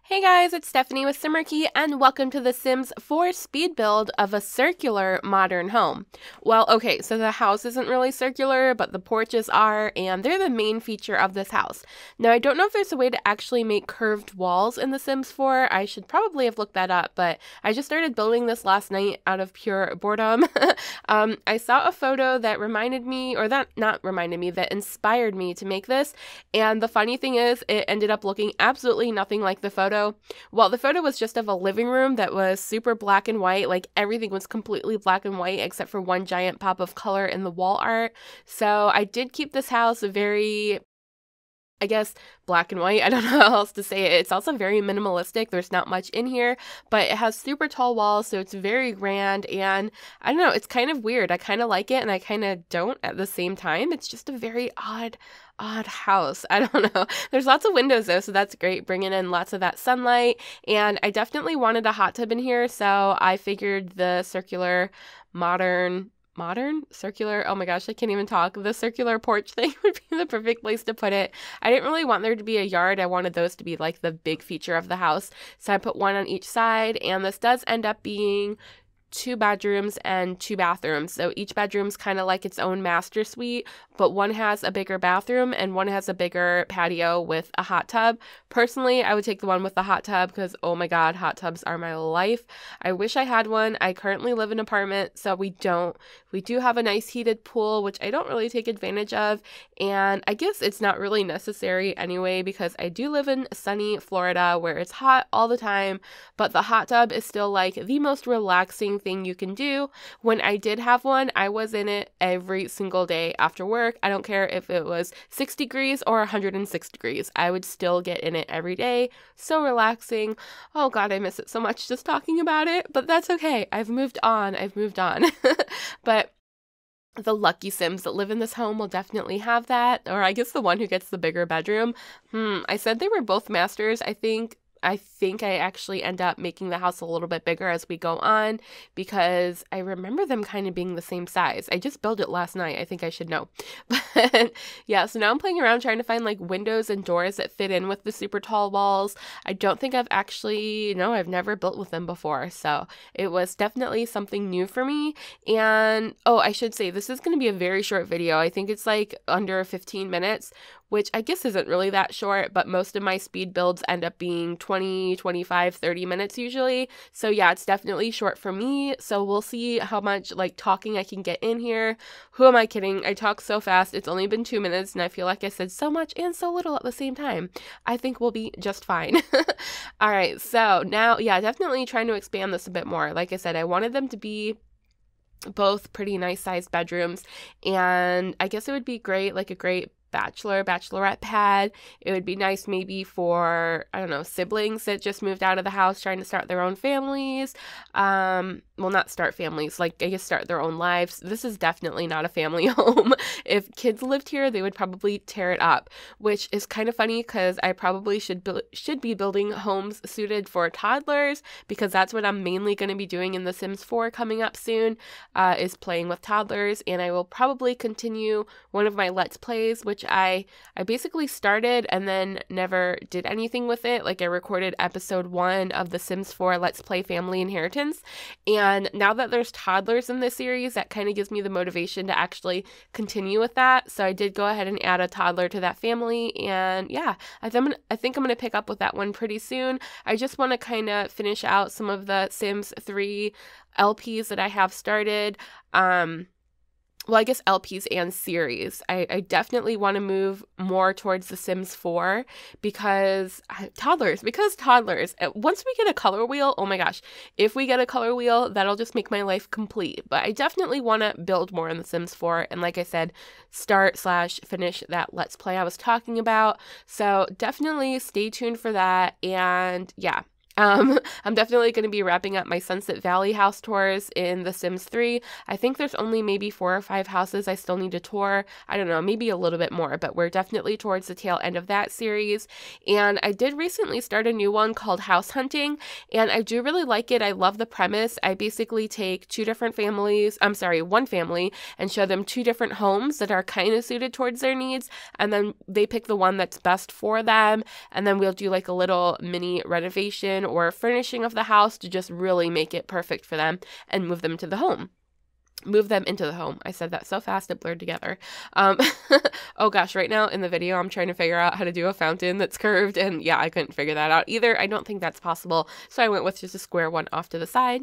Hey guys, it's Stephanie with Simarchy, and welcome to The Sims 4 speed build of a circular modern home. Well, okay, so the house isn't really circular, but the porches are, and they're the main feature of this house. Now, I don't know if there's a way to actually make curved walls in The Sims 4. I should probably have looked that up, but I just started building this last night out of pure boredom. I saw a photo that reminded me, or that not reminded me, that inspired me to make this, and the funny thing is, it ended up looking absolutely nothing like the photo. Well, the photo was just of a living room that was super black and white, like everything was completely black and white except for one giant pop of color in the wall art. So I did keep this house very, I guess, black and white. I don't know how else to say it. It's also very minimalistic. There's not much in here, but it has super tall walls, so it's very grand, and I don't know, it's kind of weird. I kind of like it, and I kind of don't at the same time. It's just a very odd house. I don't know. There's lots of windows though, so that's great, bringing in lots of that sunlight, and I definitely wanted a hot tub in here, so I figured the circular circular, oh my gosh, I can't even talk, the circular porch thing would be the perfect place to put it. I didn't really want there to be a yard. I wanted those to be like the big feature of the house, so I put one on each side, and this does end up being 2 bedrooms and 2 bathrooms. So each bedroom's kind of like its own master suite, but one has a bigger bathroom and one has a bigger patio with a hot tub. Personally, I would take the one with the hot tub because, oh my god, hot tubs are my life. I wish I had one. I currently live in an apartment, so we don't. We do have a nice heated pool, which I don't really take advantage of, and I guess it's not really necessary anyway because I do live in sunny Florida where it's hot all the time, but the hot tub is still like the most relaxing thing you can do. When I did have one, I was in it every single day after work. I don't care if it was 6 degrees or 106 degrees. I would still get in it every day. So relaxing. Oh god, I miss it so much just talking about it, but that's okay. I've moved on. But the lucky Sims that live in this home will definitely have that, or I guess the one who gets the bigger bedroom. I said they were both masters. I think I actually end up making the house a little bit bigger as we go on because I remember them kind of being the same size. I just built it last night. I think I should know. But yeah, so now I'm playing around trying to find like windows and doors that fit in with the super tall walls. I don't think I've never built with them before. So it was definitely something new for me. And oh, I should say this is going to be a very short video. I think it's like under 15 minutes, which I guess isn't really that short, but most of my speed builds end up being 20, 25, 30 minutes usually. So yeah, it's definitely short for me. So we'll see how much like talking I can get in here. Who am I kidding? I talk so fast. It's only been 2 minutes and I feel like I said so much and so little at the same time. I think we'll be just fine. All right, so now, yeah, definitely trying to expand this a bit more. Like I said, I wanted them to be both pretty nice sized bedrooms, and I guess it would be great, like a great bachelorette pad. It would be nice maybe for, I don't know, siblings that just moved out of the house trying to start their own families. Well, not start families, like I guess start their own lives. This is definitely not a family home. If kids lived here, they would probably tear it up, which is kind of funny because I probably should be building homes suited for toddlers because that's what I'm mainly going to be doing in The Sims 4 coming up soon, is playing with toddlers, and I will probably continue one of my Let's Plays, which I basically started and then never did anything with it. Like I recorded episode 1 of The Sims 4 Let's Play Family Inheritance, and now that there's toddlers in this series, that kind of gives me the motivation to actually continue with that. So I did go ahead and add a toddler to that family, and yeah, I think I'm gonna pick up with that one pretty soon. I just want to kind of finish out some of the Sims 3 LPs that I have started. Well, I guess LPs and series. I definitely want to move more towards The Sims 4 because toddlers. Once we get a color wheel, oh my gosh, if we get a color wheel, that'll just make my life complete. But I definitely want to build more in The Sims 4. And like I said, start/finish that Let's Play I was talking about. So definitely stay tuned for that. And yeah. I'm definitely going to be wrapping up my Sunset Valley house tours in The Sims 3. I think there's only maybe 4 or 5 houses I still need to tour. I don't know, maybe a little bit more, but we're definitely towards the tail end of that series. And I did recently start a new one called House Hunting, and I do really like it. I love the premise. I basically take one family, and show them 2 different homes that are kind of suited towards their needs, and then they pick the one that's best for them, and then we'll do like a little mini renovation or furnishing of the house to just really make it perfect for them and move them into the home. I said that so fast it blurred together. Oh gosh, right now in the video I'm trying to figure out how to do a fountain that's curved, and yeah, I couldn't figure that out either. I don't think that's possible, so I went with just a square one off to the side.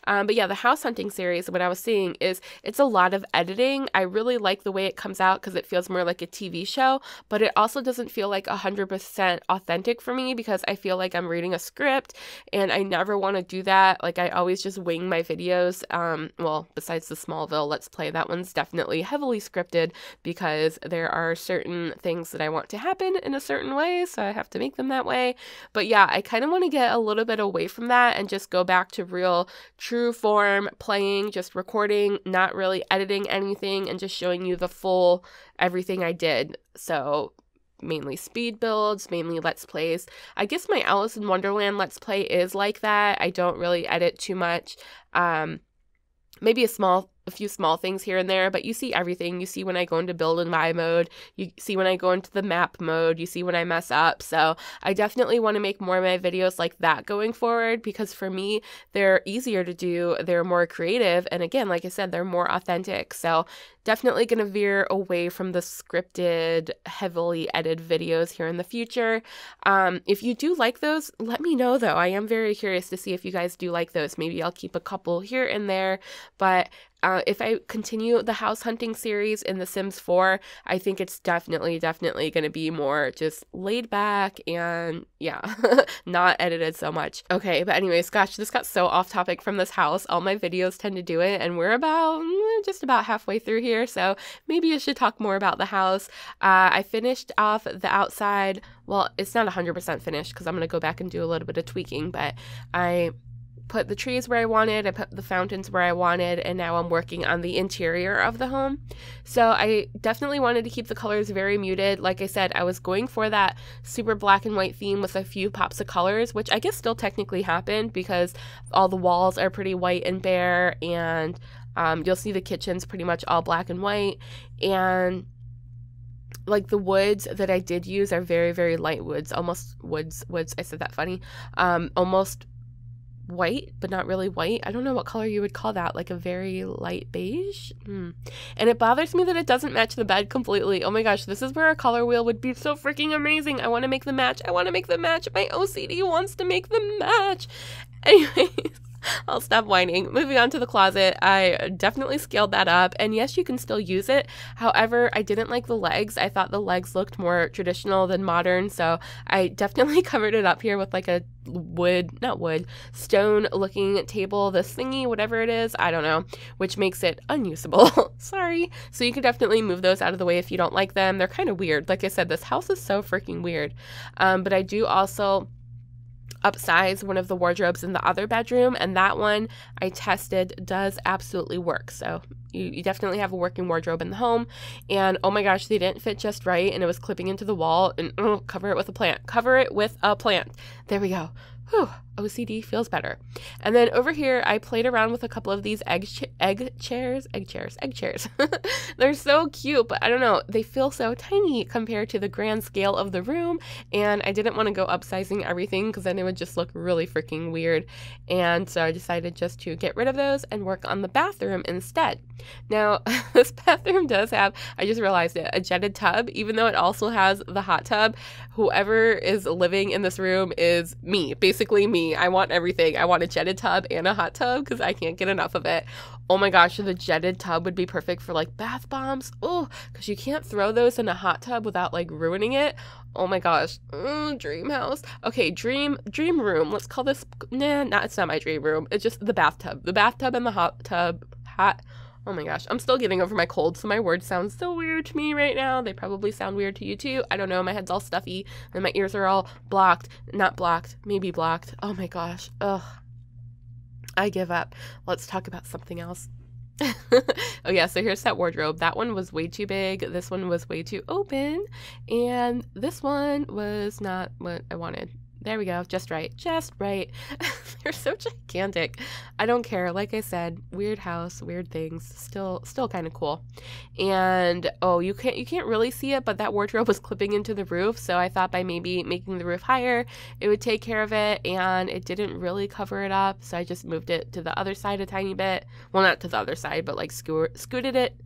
But yeah, the house hunting series, what I was seeing is it's a lot of editing. I really like the way it comes out because it feels more like a TV show, but it also doesn't feel like 100% authentic for me because I feel like I'm reading a script, and I never want to do that. Like, I always just wing my videos. Well, besides the Smallville Let's Play, that one's definitely heavily scripted because there are certain things that I want to happen in a certain way, so I have to make them that way. But yeah, I kind of want to get a little bit away from that and just go back to real true form playing, just recording, not really editing anything, and just showing you the full everything I did. So mainly speed builds, mainly Let's Plays. I guess my Alice in Wonderland Let's Play is like that. I don't really edit too much. Maybe a few small things here and there, but you see everything. You see when I go into build and buy mode, you see when I go into the map mode, you see when I mess up. So I definitely want to make more of my videos like that going forward, because for me, they're easier to do, they're more creative, and again, like I said, they're more authentic. So definitely going to veer away from the scripted, heavily edited videos here in the future. If you do like those, let me know though. I am very curious to see if you guys do like those. Maybe I'll keep a couple here and there, but if I continue the house hunting series in The Sims 4, I think it's definitely going to be more just laid back and yeah, not edited so much. Okay, but anyways, gosh, this got so off topic from this house. All my videos tend to do it, and we're just about halfway through here, so maybe I should talk more about the house. I finished off the outside. Well, it's not 100% finished because I'm going to go back and do a little bit of tweaking, but I put the trees where I wanted, I put the fountains where I wanted, and now I'm working on the interior of the home. So I definitely wanted to keep the colors very muted. Like I said, I was going for that super black and white theme with a few pops of colors, which I guess still technically happened because all the walls are pretty white and bare, and you'll see the kitchen's pretty much all black and white, and like the woods that I did use are very, very light woods, almost woods, I said that funny, almost white, but not really white. I don't know what color you would call that, like a very light beige. And it bothers me that it doesn't match the bed completely. Oh my gosh, this is where a color wheel would be so freaking amazing. I want to make them match. My OCD wants to make them match. Anyways, I'll stop whining. Moving on to the closet, I definitely scaled that up, and yes, you can still use it. However, I didn't like the legs. I thought the legs looked more traditional than modern, so I definitely covered it up here with like a stone looking table, this thingy, whatever it is, I don't know, which makes it unusable. Sorry. So you can definitely move those out of the way if you don't like them. They're kind of weird. Like I said, this house is so freaking weird. But I do also upsize one of the wardrobes in the other bedroom, and that one I tested does absolutely work. So you definitely have a working wardrobe in the home, and oh my gosh, they didn't fit just right, and it was clipping into the wall, and cover it with a plant. There we go. Whew, OCD feels better. And then over here, I played around with a couple of these egg chairs. They're so cute, but I don't know, they feel so tiny compared to the grand scale of the room, and I didn't want to go upsizing everything because then it would just look really freaking weird. And so I decided just to get rid of those and work on the bathroom instead. Now, this bathroom does have, I just realized it, a jetted tub, even though it also has the hot tub. Whoever is living in this room is me, basically me. I want everything. I want a jetted tub and a hot tub because I can't get enough of it. Oh my gosh, the jetted tub would be perfect for like bath bombs. Oh, because you can't throw those in a hot tub without like ruining it. Oh my gosh. Dream house. Okay, dream room. Let's call this, it's not my dream room. It's just the bathtub. The bathtub and the hot tub. Oh my gosh, I'm still getting over my cold, so my words sound so weird to me right now. They probably sound weird to you too. I don't know, my head's all stuffy and my ears are all blocked. Not blocked, maybe blocked. Oh my gosh, ugh. I give up. Let's talk about something else. Oh yeah, so here's that wardrobe. That one was way too big. This one was way too open. And this one was not what I wanted. There we go. Just right. Just right. They're so gigantic. I don't care. Like I said, weird house, weird things. Still kind of cool. And oh, you can't really see it, but that wardrobe was clipping into the roof. So I thought by maybe making the roof higher, it would take care of it, and it didn't really cover it up. So I just moved it to the other side a tiny bit. Well, not to the other side, but like scooted it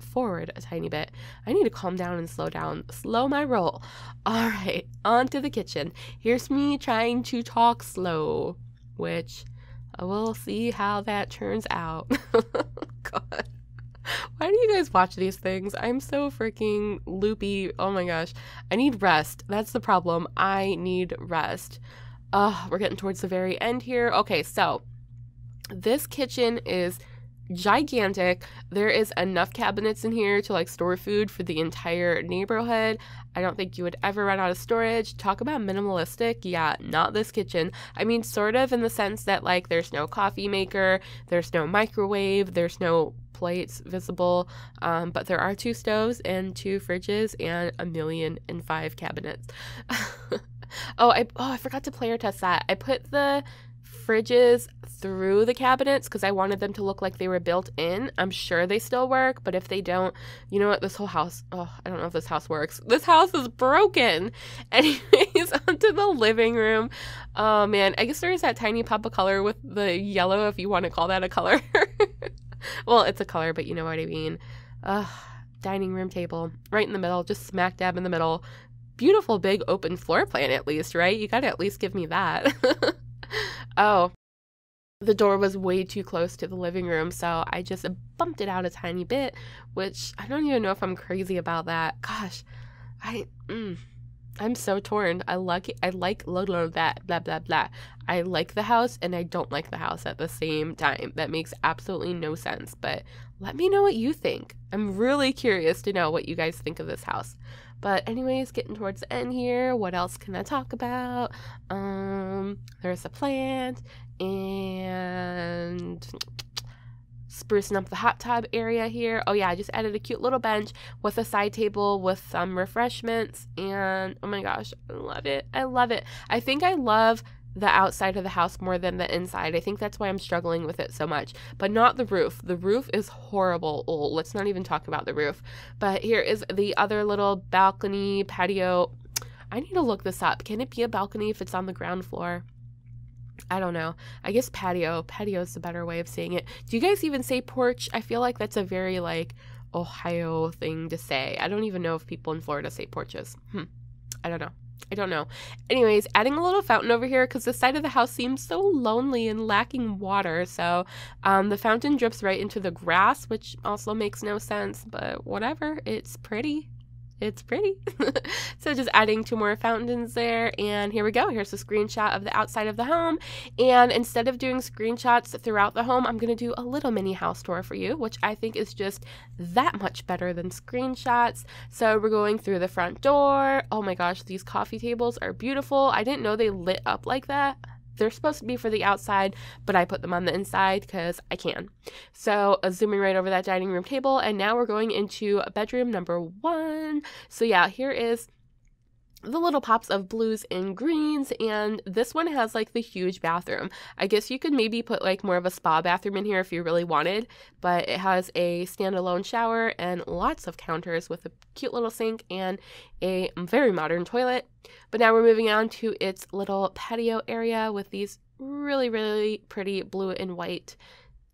forward a tiny bit. I need to calm down and slow my roll. All right, on to the kitchen. Here's me trying to talk slow, which we'll see how that turns out. God, why do you guys watch these things? I'm so freaking loopy. Oh my gosh, I need rest. That's the problem. I need rest. We're getting towards the very end here. Okay, so this kitchen is gigantic. There is enough cabinets in here to like store food for the entire neighborhood. I don't think you would ever run out of storage. Talk about minimalistic. Yeah, not this kitchen. I mean, sort of in the sense that like there's no coffee maker, there's no microwave, there's no plates visible, but there are 2 stoves and 2 fridges and 1,000,005 cabinets. I forgot to player test that. I put the fridges through the cabinets because I wanted them to look like they were built in. I'm sure they still work, but if they don't, you know what, this whole house, I don't know if this house works. This house is broken. Anyways, onto the living room. Oh man, I guess there is that tiny pop of color with the yellow, if you want to call that a color. Well, it's a color, but you know what I mean. Dining room table right in the middle, just smack dab in the middle. Beautiful big open floor plan at least, right? You gotta at least give me that. Oh, the door was way too close to the living room, so I just bumped it out a tiny bit, which I don't even know if I'm crazy about that. Gosh, I'm so torn. I like blah, blah, blah, blah. I like the house and I don't like the house at the same time. That makes absolutely no sense, but let me know what you think. I'm really curious to know what you guys think of this house. But anyways, getting towards the end here, what else can I talk about? There's a plant and sprucing up the hot tub area here. Oh yeah, I just added a cute little bench with a side table with some refreshments, and oh my gosh, I love it. I love it. I think I love the outside of the house more than the inside. I think that's why I'm struggling with it so much, but not the roof. The roof is horrible. Oh, let's not even talk about the roof. But here is the other little balcony patio. I need to look this up. Can it be a balcony if it's on the ground floor? I don't know. I guess patio. Patio is the better way of saying it. Do you guys even say porch? I feel like that's a very like Ohio thing to say. I don't even know if people in Florida say porches. I don't know. Anyways, adding a little fountain over here because the side of the house seems so lonely and lacking water. So the fountain drips right into the grass, which also makes no sense, but whatever. It's pretty. It's pretty. So just adding 2 more fountains there, and here we go. Here's a screenshot of the outside of the home, and instead of doing screenshots throughout the home, I'm going to do a little mini house tour for you, which I think is just that much better than screenshots. So we're going through the front door. Oh my gosh, these coffee tables are beautiful. I didn't know they lit up like that. They're supposed to be for the outside, but I put them on the inside because I can. So zooming right over that dining room table, and now we're going into bedroom number 1. So yeah, here is the little pops of blues and greens, and this one has like the huge bathroom. I guess you could maybe put like more of a spa bathroom in here if you really wanted, but it has a standalone shower and lots of counters with a cute little sink and a very modern toilet. But now we're moving on to its little patio area with these really, really pretty blue and white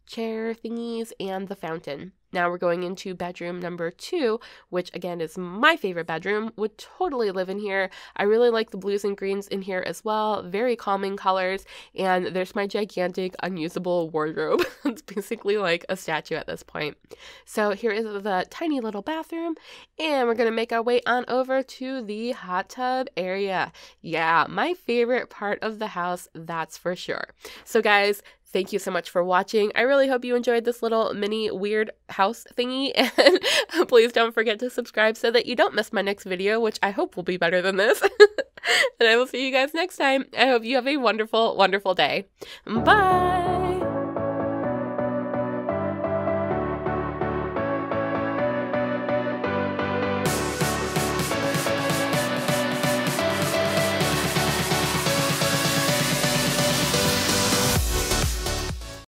chair thingies and the fountain. Now we're going into bedroom number 2, which again is my favorite bedroom. Would totally live in here. I really like the blues and greens in here as well. Very calming colors. And there's my gigantic unusable wardrobe. It's basically like a statue at this point. So here is the tiny little bathroom. And we're going to make our way on over to the hot tub area. Yeah, my favorite part of the house, that's for sure. So guys, Thank you so much for watching. I really hope you enjoyed this little mini weird house thingy, and please don't forget to subscribe so that you don't miss my next video, which I hope will be better than this. And I will see you guys next time. I hope you have a wonderful, wonderful day. Bye!